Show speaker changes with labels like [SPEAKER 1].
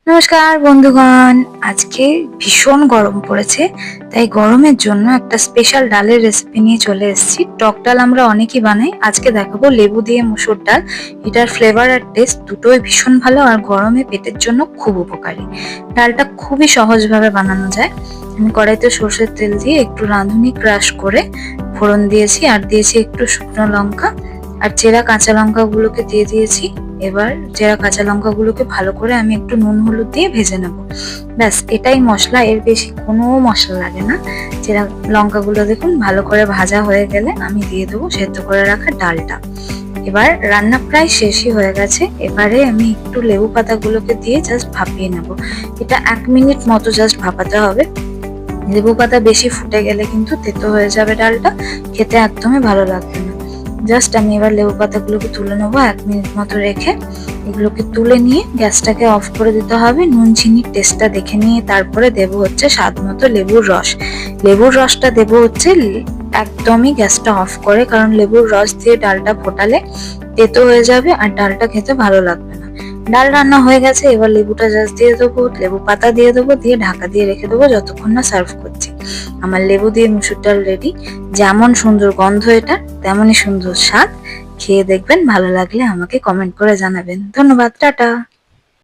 [SPEAKER 1] নমস্কার বন্ধুগণ, আজকে ভীষণ গরম পড়েছে, তাই গরমের জন্য একটা স্পেশাল ডালের রেসিপি নিয়ে চলে এসেছি। টক ডাল আমরা অনেকেই বানাই, আজকে দেখাবো লেবু দিয়ে মুসুর ডাল। এটার ফ্লেভার আর টেস্ট দুটোই ভীষণ ভালো আর গরমে পেটের জন্য খুব উপকারী। ডালটা খুবই সহজভাবে বানানো যায়। আমি কড়াইতে সর্ষের তেল দিয়ে একটু রাঁধুনি ক্রাশ করে ফোড়ন দিয়েছি, আর দিয়েছি একটু শুকনো লঙ্কা আর চেরা কাঁচা লঙ্কাগুলোকে দিয়ে দিয়েছি। এবার চেরা কাঁচা লঙ্কাগুলোকে ভালো করে আমি একটু নুন হলুদ দিয়ে ভেজে নেব। ব্যাস, এটাই মশলা, এর বেশি কোনো মশলা লাগে না। চেরা লঙ্কাগুলো দেখুন ভালো করে ভাজা হয়ে গেলে আমি দিয়ে দেবো সেদ্ধ করে রাখা ডালটা। এবার রান্না প্রায় শেষই হয়ে গেছে। এবারে আমি একটু লেবু পাতাগুলোকে দিয়ে জাস্ট ভাপিয়ে নেব। এটা 1 মিনিট মতো জাস্ট ভাপাতে হবে। লেবু পাতা বেশি ফুটে গেলে কিন্তু তেতো হয়ে যাবে ডালটা, খেতে একদমই ভালো লাগবে না। জাস্ট আমি এবার লেবু পাতাগুলোকে তুলে নেবো 1 মিনিট মতো রেখে। এগুলোকে তুলে নিয়ে গ্যাসটাকে অফ করে দিতে হবে। নুন চিনির টেস্টটা দেখে নিয়ে তারপরে দেবো হচ্ছে স্বাদ মতো লেবুর রস। লেবুর রসটা দেবো হচ্ছে একদমই গ্যাসটা অফ করে, কারণ লেবুর রস দিয়ে ডালটা ফোটালে তেতো হয়ে যাবে আর ডালটা খেতে ভালো লাগবে না। ডাল রান্না হয়ে গেছে, এবার লেবুটা জাস্ট দিয়ে দেবো, লেবু পাতা দিয়ে দেবো, দিয়ে ঢাকা দিয়ে রেখে দেবো যতক্ষণ না সার্ভ করছি। আমার লেবু দিয়ে মুসুর ডাল রেডি। যেমন সুন্দর গন্ধ এটা, তেমনই সুন্দর স্বাদ। খেয়ে দেখবেন, ভালো লাগলে আমাকে কমেন্ট করে জানাবেন। ধন্যবাদ, টাটা।